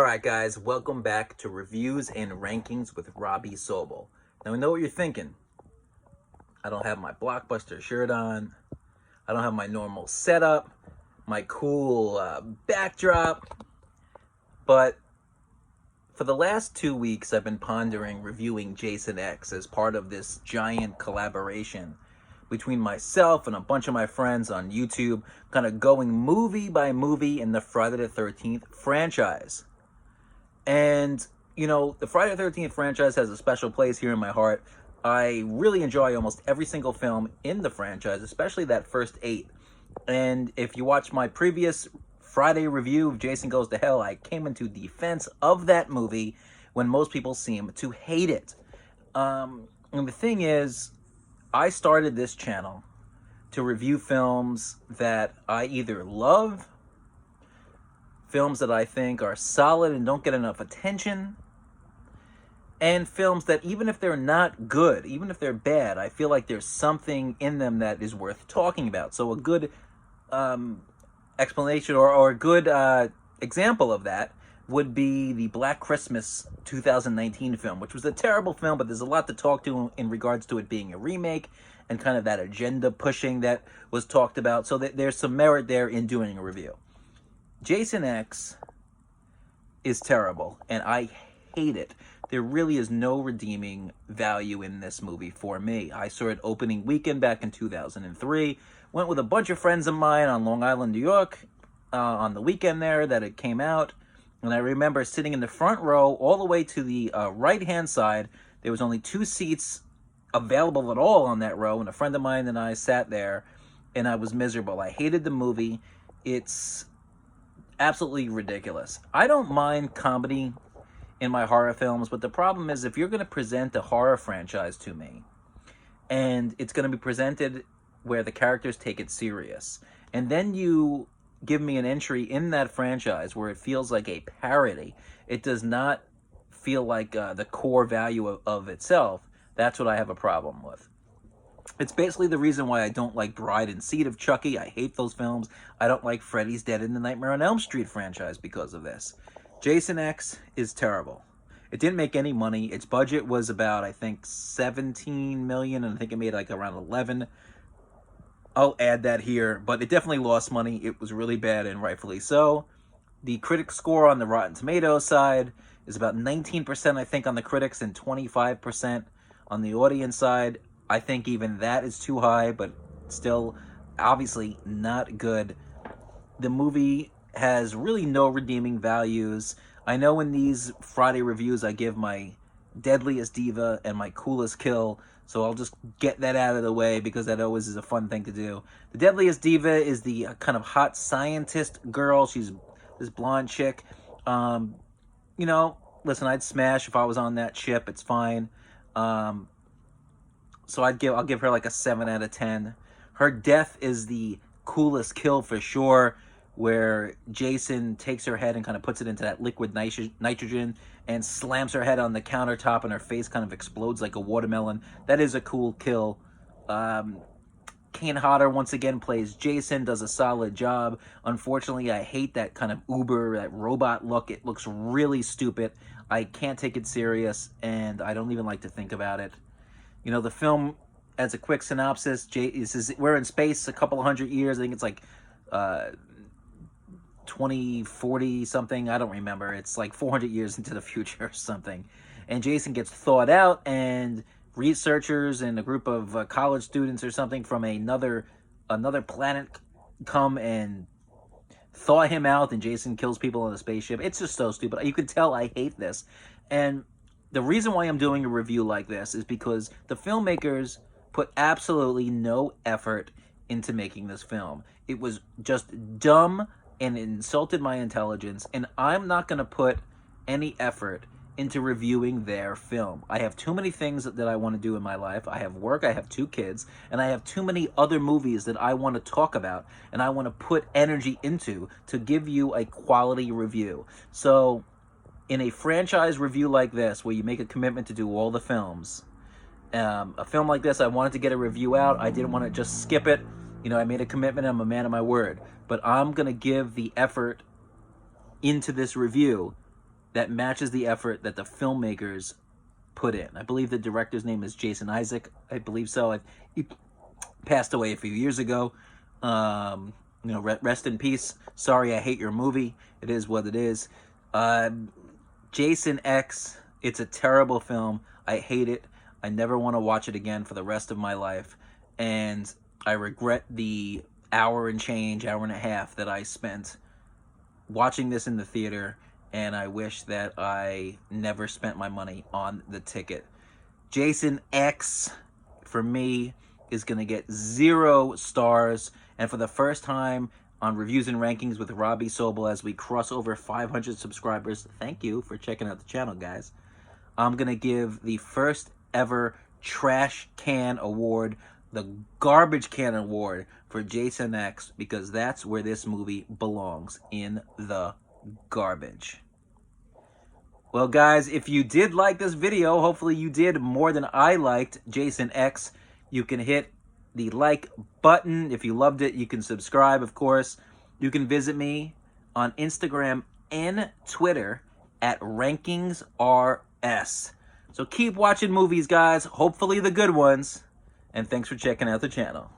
Alright guys, welcome back to Reviews and Rankings with Robbie Sobel. Now I know what you're thinking. I don't have my Blockbuster shirt on. I don't have my normal setup, my cool backdrop. But for the last 2 weeks I've been pondering reviewing Jason X as part of this giant collaboration between myself and a bunch of my friends on YouTube, kind of going movie by movie in the Friday the 13th franchise. And, you know, the Friday the 13th franchise has a special place here in my heart. I really enjoy almost every single film in the franchise, especially that first 8. And if you watch my previous Friday review of Jason Goes to Hell, I came into defense of that movie when most people seem to hate it. And the thing is, I started this channel to review films that I either love, films that I think are solid and don't get enough attention, and films that even if they're not good, even if they're bad, I feel like there's something in them that is worth talking about. So a good explanation or a good example of that would be the Black Christmas 2019 film, which was a terrible film, but there's a lot to talk to in regards to it being a remake and kind of that agenda pushing that was talked about. So there's some merit there in doing a review. Jason X is terrible, and I hate it. There really is no redeeming value in this movie for me. I saw it opening weekend back in 2003. Went with a bunch of friends of mine on Long Island, New York, on the weekend there that it came out. And I remember sitting in the front row all the way to the right-hand side. There was only 2 seats available at all on that row, and a friend of mine and I sat there, and I was miserable. I hated the movie. It's absolutely ridiculous. I don't mind comedy in my horror films, but the problem is if you're going to present a horror franchise to me, and it's going to be presented where the characters take it serious, and then you give me an entry in that franchise where it feels like a parody, it does not feel like the core value of itself, that's what I have a problem with. It's basically the reason why I don't like Bride and Seed of Chucky. I hate those films. I don't like Freddy's Dead and the Nightmare on Elm Street franchise because of this. Jason X is terrible. It didn't make any money. Its budget was about, I think, $17 million, and I think it made like around 11. I'll add that here, but it definitely lost money. It was really bad, and rightfully so. The critic score on the Rotten Tomatoes side is about 19%, I think, on the critics, and 25% on the audience side. I think even that is too high, but still obviously not good. The movie has really no redeeming values. I know in these Friday reviews I give my deadliest diva and my coolest kill, so I'll just get that out of the way because that always is a fun thing to do. The deadliest diva is the kind of hot scientist girl. She's this blonde chick. You know, listen, I'd smash if I was on that ship. It's fine. So I'll give her like a 7 out of 10. Her death is the coolest kill for sure, where Jason takes her head and kind of puts it into that liquid nitrogen and slams her head on the countertop and her face kind of explodes like a watermelon. That is a cool kill. Kane Hodder once again plays Jason, does a solid job. Unfortunately, I hate that kind of Uber, that robot look. It looks really stupid. I can't take it serious, and I don't even like to think about it. You know, the film, as a quick synopsis, we're in space a couple hundred years. I think it's like 2040 something. I don't remember. It's like 400 years into the future or something. And Jason gets thawed out, and researchers and a group of college students or something from another planet come and thaw him out, and Jason kills people on the spaceship. It's just so stupid. You can tell I hate this. And the reason why I'm doing a review like this is because the filmmakers put absolutely no effort into making this film. It was just dumb and it insulted my intelligence, and I'm not going to put any effort into reviewing their film. I have too many things that I want to do in my life. I have work, I have 2 kids, and I have too many other movies that I want to talk about and I want to put energy into to give you a quality review. So in a franchise review like this, where you make a commitment to do all the films, a film like this, I wanted to get a review out. I didn't want to just skip it. You know, I made a commitment. I'm a man of my word. But I'm going to give the effort into this review that matches the effort that the filmmakers put in. I believe the director's name is Jason Isaac. I believe so. He passed away a few years ago. Rest in peace. Sorry, I hate your movie. It is what it is. Jason X, it's a terrible film. I hate it. I never want to watch it again for the rest of my life. And I regret the hour and a half that I spent watching this in the theater, and I wish that I never spent my money on the ticket. Jason X, for me, is going to get 0 stars. And for the first time on Reviews and Rankings with Robbie Sobel, as we cross over 500 subscribers, thank you for checking out the channel, guys. I'm going to give the first ever Trash Can Award, the Garbage Can Award, for Jason X, because that's where this movie belongs, in the garbage. Well, guys, if you did like this video, hopefully you did more than I liked Jason X. You can hit the like button. If you loved it, you can subscribe, of course. You can visit me on Instagram and Twitter at RankingsRS. So keep watching movies, guys, hopefully the good ones, and thanks for checking out the channel.